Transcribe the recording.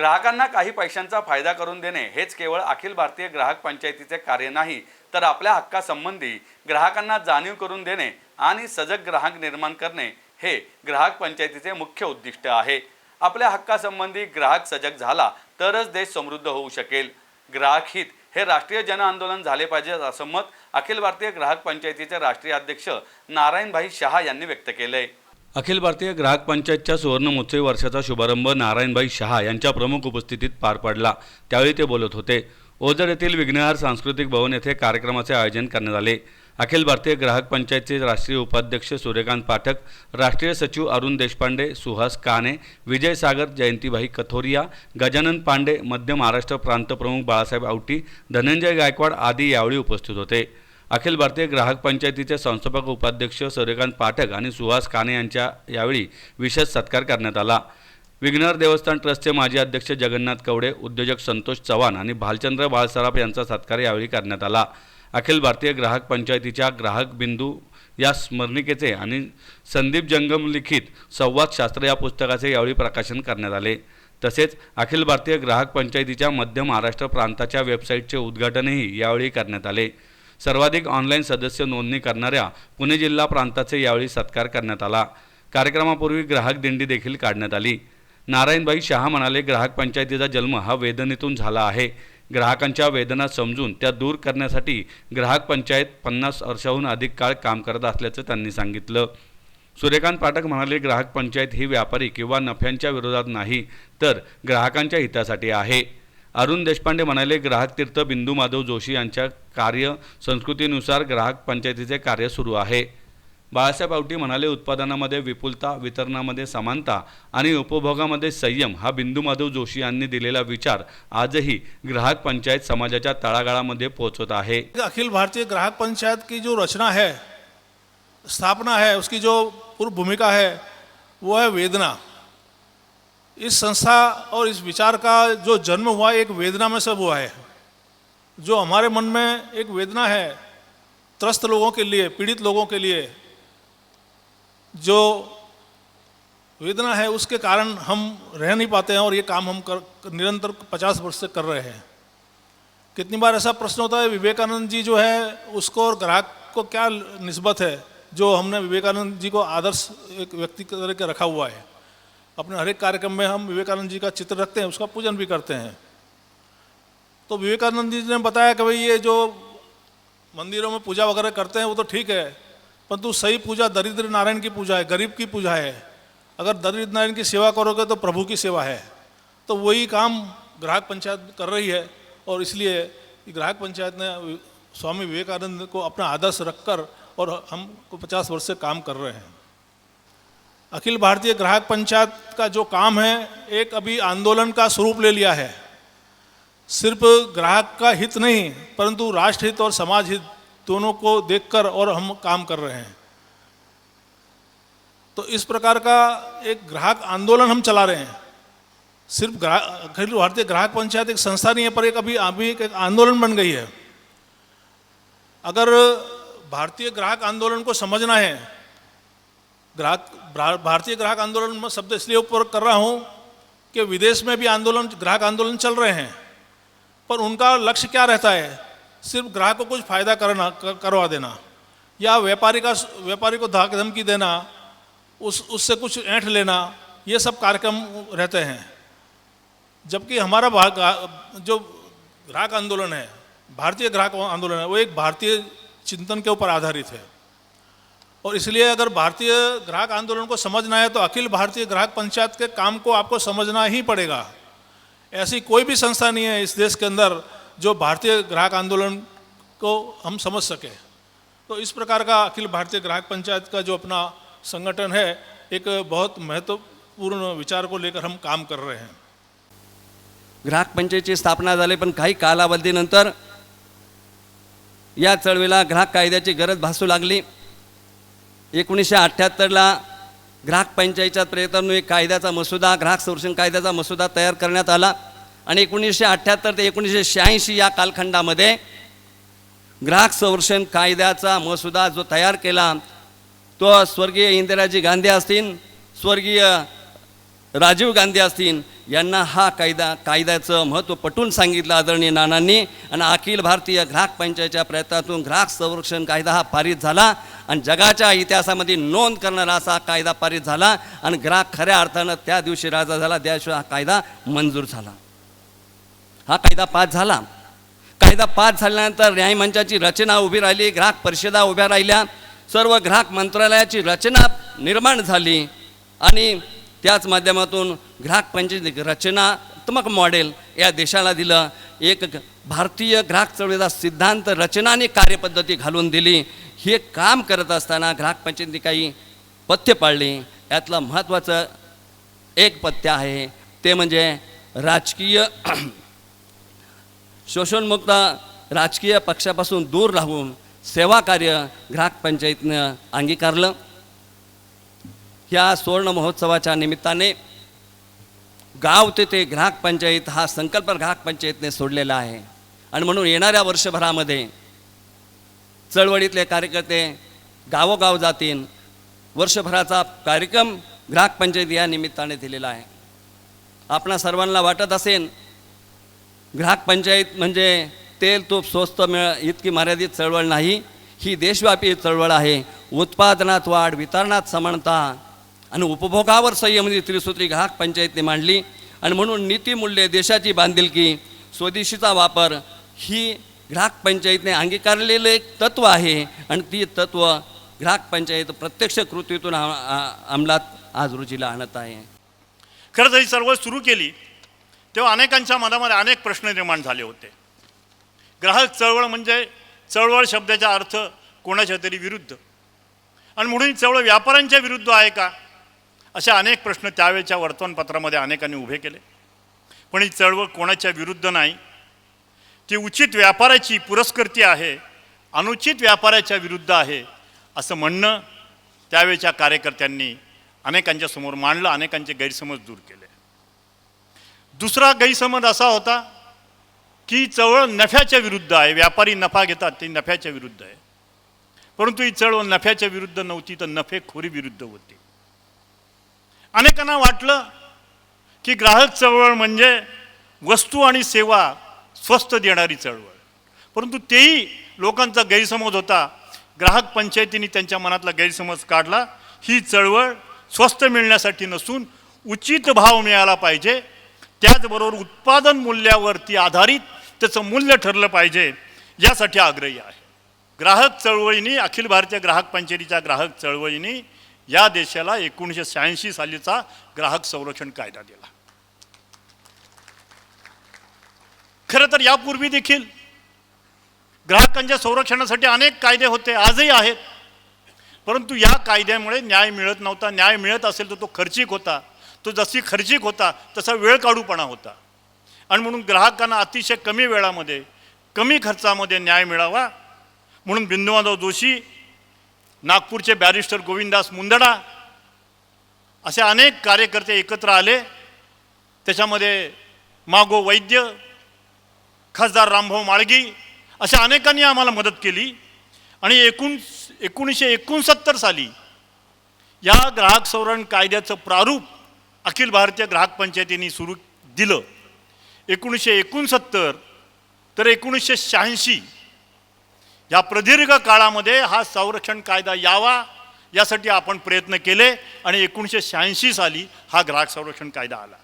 ग्राहकांना काही पैशांचा फायदा करून देणे हेच केवळ अखिल भारतीय ग्राहक पंचायतीचे कार्य नाही, तर आपल्या हक्कासंबंधी ग्राहकांना जाणीव करून देणे आणि सजग ग्राहक निर्माण करणे हे ग्राहक पंचायतीचे मुख्य उद्दिष्ट आहे। आपल्या हक्कासंबंधी ग्राहक सजग झाला तरच देश समृद्ध होऊ शकेल। ग्राहक हित हे राष्ट्रीय जन आंदोलन झाले पाहिजे असं मत अखिल भारतीय ग्राहक पंचायतीचे राष्ट्रीय अध्यक्ष नारायणभाई शहा यांनी व्यक्त केलंय। अखिल भारतीय ग्राहक पंचायतच्या सुवर्ण महोत्सवी वर्षाचा शुभारंभ नारायणभाई शहा यांच्या प्रमुख उपस्थितीत पार पडला। त्यावेळी ते बोलत होते। ओझर येथील विघ्नहर सांस्कृतिक भवन येथे कार्यक्रमाचे आयोजन करण्यात आले। अखिल भारतीय ग्राहक पंचायतचे राष्ट्रीय उपाध्यक्ष सूर्यकांत पाठक, राष्ट्रीय सचिव अरुण देशपांडे, सुहास काने, विजय सागर, जयंतीभाई कथोरिया, गजानन पांडे, मध्य महाराष्ट्र प्रांत प्रमुख बाळासाहेब आवटी, धनंजय गायकवाड आदी यावेळी उपस्थित होते। अखिल भारतीय ग्राहक पंचायतीचे संस्थापक उपाध्यक्ष सूर्यकांत पाठक आणि सुहास काने यांच्या यावेळी विशेष सत्कार करण्यात आला। विघ्नहर देवस्थान ट्रस्टचे माजी अध्यक्ष जगन्नाथ कवडे, उद्योजक संतोष चव्हाण आणि भालचंद्र बाळसराफ यांचा सत्कार यावेळी करण्यात आला। अखिल भारतीय ग्राहक पंचायतीच्या ग्राहक बिंदू या स्मरणिकेचे आणि संदीप जंगम लिखित संवाद शास्त्र या पुस्तकाचे यावेळी प्रकाशन करण्यात आले। तसेच अखिल भारतीय ग्राहक पंचायतीच्या मध्य महाराष्ट्र प्रांताच्या वेबसाईटचे उद्घाटनही यावेळी करण्यात आले। सर्वाधिक ऑनलाईन सदस्य नोंदणी करणाऱ्या पुणे जिल्हा प्रांताचे यावेळी सत्कार करण्यात आला। कार्यक्रमापूर्वी ग्राहक दिंडी देखील काढण्यात आली। नारायणभाई शहा म्हणाले, ग्राहक पंचायतीचा जन्म हा वेदनेतून झाला आहे। ग्राहकांच्या वेदना समजून त्या दूर करण्यासाठी ग्राहक पंचायत 50 वर्षाहून अधिक काळ काम करत असल्याचं त्यांनी सांगितलं। सूर्यकांत पाठक म्हणाले, ग्राहक पंचायत ही व्यापारी किंवा नफ्यांच्या विरोधात नाही, तर ग्राहकांच्या हितासाठी आहे। अरुण देशपांडे म्हणाले, ग्राहक तीर्थ बिंदू माधव जोशी यांच्या कार्य संस्कृतीनुसार ग्राहक पंचायतीचे कार्य सुरू आहे। बाळासाहेब आवटी म्हणाले, उत्पादनामध्ये विपुलता, वितरणामध्ये समानता आणि उपभोगामध्ये संयम हा बिंदू माधव जोशी यांनी दिलेला विचार आजही ग्राहक पंचायत समाजाच्या तळागाळामध्ये पोहोचत आहे। अखिल भारतीय ग्राहक पंचायत की जो रचना है, स्थापना है, उसकी जो पूर्व भूमिका है वो है वेदना। इस संस्था और इस विचार का जो जन्म हुआ एक वेदना में सब हुआ है। जो हमारे मन में एक वेदना है त्रस्त लोगों के लिए, पीड़ित लोगों के लिए, जो वेदना है उसके कारण हम रह नहीं पाते हैं और ये काम हम निरंतर 50 वर्ष से कर रहे हैं। कितनी बार ऐसा प्रश्न होता है, विवेकानंद जी जो है उसको और ग्राहक को क्या निस्बत है, जो हमने विवेकानंद जी को आदर्श एक व्यक्ति की तरह के रखा हुआ है। अपने हर एक कार्यक्रम में हम विवेकानंद जी का चित्र रखते हैं, उसका पूजन भी करते हैं। तो विवेकानंद जी ने बताया कि भाई ये जो मंदिरों में पूजा वगैरह करते हैं वो तो ठीक है, परंतु सही पूजा दरिद्र नारायण की पूजा है, गरीब की पूजा है। अगर दरिद्र नारायण की सेवा करोगे तो प्रभु की सेवा है। तो वही काम ग्राहक पंचायत कर रही है और इसलिए ग्राहक पंचायत ने स्वामी विवेकानंद को अपना आदर्श रखकर और हम 50 वर्ष से काम कर रहे हैं। अखिल भारतीय ग्राहक पंचायत का जो काम है एक अभी आंदोलन का स्वरूप ले लिया है। सिर्फ ग्राहक का हित नहीं परंतु राष्ट्र हित और समाज हित दोनों को देखकर और हम काम कर रहे हैं। तो इस प्रकार का एक ग्राहक आंदोलन हम चला रहे हैं। सिर्फ अखिल भारतीय ग्राहक पंचायत एक संस्था नहीं है, पर अभी एक आंदोलन बन गई है। अगर भारतीय ग्राहक आंदोलन को समझना है, भारतीय ग्राहक आंदोलन में शब्द इसलिए ऊपर कर रहा हूँ कि विदेश में भी ग्राहक आंदोलन चल रहे हैं, पर उनका लक्ष्य क्या रहता है? सिर्फ ग्राहक को कुछ फायदा करवा देना या व्यापारी को धाक धमकी देना, उससे कुछ ऐंठ लेना, ये सब कार्यक्रम रहते हैं। जबकि हमारा जो ग्राहक आंदोलन है, भारतीय ग्राहक आंदोलन है, वो एक भारतीय चिंतन के ऊपर आधारित है। और इसलिए अगर भारतीय ग्राहक आंदोलन को समझना है तो अखिल भारतीय ग्राहक पंचायत के काम को आपको समझना ही पड़ेगा। ऐसी कोई भी संस्था नहीं है इस देश के अंदर जो भारतीय ग्राहक आंदोलन को हम समझ सके। तो इस प्रकार का अखिल भारतीय ग्राहक पंचायत का जो अपना संगठन है, एक बहुत महत्वपूर्ण विचार को लेकर हम काम कर रहे हैं। ग्राहक पंचायतीची स्थापना झाली, पण काही कालावधीनंतर या चळवळीला ग्राहक कायद्याची गरज भासू लागली। 1978ला ग्राहक पंचायतीच्या प्रयत्नातून एक कायद्याचा मसुदा, ग्राहक संरक्षण कायद्याचा मसुदा तयार करण्यात आला आणि 1978 ते 1986 या कालखंडामध्ये ग्राहक संरक्षण कायद्याचा मसुदा जो तयार केला तो स्वर्गीय इंदिराजी गांधी असतील, स्वर्गीय राजीव गांधी असतील यांना हा कायद्याचं महत्त्व पटवून सांगितलं आदरणीय नानांनी, आणि अखिल भारतीय ग्राहक पंचायतच्या प्रयत्नातून ग्राहक संरक्षण कायदा हा पारित झाला आणि जगाच्या इतिहासामध्ये नोंद करणारा असा कायदा पारित झाला आणि ग्राहक खऱ्या अर्थानं त्या दिवशी राजा झाला, त्याशिवाय हा कायदा मंजूर झाला. हा कायदा पास झाला. कायदा पास झाल्यानंतर न्यायमंचाची रचना उभी राहिली, ग्राहक परिषदा उभ्या राहिल्या, सर्व ग्राहक मंत्रालयाची रचना निर्माण झाली आणि त्याच माध्यमातून ग्राहक पंचायत रचनात्मक मॉडेल या देशाला दिलं. एक भारतीय ग्राहक चळवळीचा सिद्धांत रचना आणि कार्यपद्धती घालून दिली. हे काम करत असताना ग्राहक पंचायतीने काही पथ्य पाळली. यातलं महत्त्वाचं एक पथ्य आहे ते म्हणजे राजकीय शोषणमुक्त राजकीय पक्षापासून दूर राहून सेवा कार्य ग्राहक पंचायतीनं अंगीकारलं. ह्या सुवर्ण महोत्सवाच्या निमित्ताने गाव ते ग्राहक पंचायत हा संकल्प ग्राहक पंचायतने सोडलेला आहे आणि म्हणून येणाऱ्या वर्षभरामध्ये चळवळीतले कार्यकर्ते गावोगाव जातील. वर्षभराचा कार्यक्रम ग्राहक पंचायत या निमित्ताने दिलेला आहे. आपणा सर्वांना वाटत असेल ग्राहक पंचायत म्हणजे तेल तूप स्वस्त इतकी मर्यादित चळवळ नाही, ही देशव्यापी चळवळ आहे. उत्पादनात वाढ, वितरणात समानता आणि उपभोगावर संयम ही त्रिसूत्री ग्राहक पंचायतने मांडली आणि म्हणून नीतिमूल्ये, देशाची बांधिलकी, स्वदेशीचा वापर ही ग्राहक पंचायतने अंगीकारलेलं एक तत्त्व आहे आणि ती तत्त्व ग्राहक पंचायत प्रत्यक्ष कृतीतून अंमलात आज रोजीला आणत आहे. खरं तर ही चळवळ सुरू केली तेव्हा अनेकांच्या मनामध्ये अनेक प्रश्न निर्माण झाले होते. ग्राहक चळवळ म्हणजे चळवळ शब्दाचा अर्थ कोणाच्या तरी विरुद्ध, आणि म्हणून ही चळवळ व्यापाऱ्यांच्या विरुद्ध आहे का, असे अनेक प्रश्न त्यावेळच्या वर्तमानपत्रामध्ये अनेकांनी उभे केले. पण ही चळवळ कोणाच्या विरुद्ध नाही, ती उचित व्यापाराची पुरस्कृती आहे, अनुचित व्यापाराच्या विरुद्ध आहे असं म्हणणं त्यावेळच्या कार्यकर्त्यांनी अनेकांच्या समोर मांडलं, अनेकांचे गैरसमज दूर केले. दुसरा गैरसमज असा होता की चळवळ नफ्याच्या विरुद्ध आहे, व्यापारी नफा घेतात ते नफ्याच्या विरुद्ध आहे. परंतु ही चळवळ नफ्याच्या विरुद्ध नव्हती, तर नफेखोरी विरुद्ध होती. अनेकांना वाटलं की ग्राहक चळवळ म्हणजे वस्तू आणि सेवा स्वस्त देणारी चळवळ, परंतु तेही लोकांचा गैरसमज होता. ग्राहक पंचायतीने त्यांच्या मनातला गैरसमज काढला. ही चळवळ स्वस्त मिळण्यासाठी नसून उचित भाव मिळाला पाहिजे, त्याचबरोबर उत्पादन मूल्यावरती आधारित त्याचं मूल्य ठरलं पाहिजे, यासाठी आग्रही आहे. ग्राहक चळवळीने, अखिल भारतीय ग्राहक पंचायतीच्या ग्राहक चळवळीने या देशाला 1986 सालीचा ग्राहक संरक्षण कायदा दिला. खरं तर यापूर्वी देखील ग्राहकांच्या संरक्षणासाठी अनेक कायदे होते, आजही आहेत, परंतु या कायद्यामुळे न्याय मिळत नव्हता. न्याय मिळत असेल तर तो खर्चिक होता, तो जशी खर्चिक होता तसा वेळ काढूपणा होता. आणि म्हणून ग्राहकांना अतिशय कमी वेळामध्ये, कमी खर्चामध्ये न्याय मिळावा म्हणून बिंदुमाधव जोशी, नागपूरचे बॅरिस्टर गोविंदास मुंदडा असे अनेक कार्यकर्ते एकत्र आले. त्याच्यामध्ये मागो वैद्य, खासदार रामभाऊ माळगी अशा अनेकांनी आम्हाला मदत केली आणि 1969 साली या ग्राहक संरक्षण कायद्याचं प्रारूप अखिल भारतीय ग्राहक पंचायतीने सुरू दिलं. 1969 तर 1986 या प्रदीर्घ काळामध्ये हा संरक्षण कायदा यावा यासाठी आपण प्रयत्न केले आणि 1986 साली हा ग्राहक संरक्षण कायदा आला.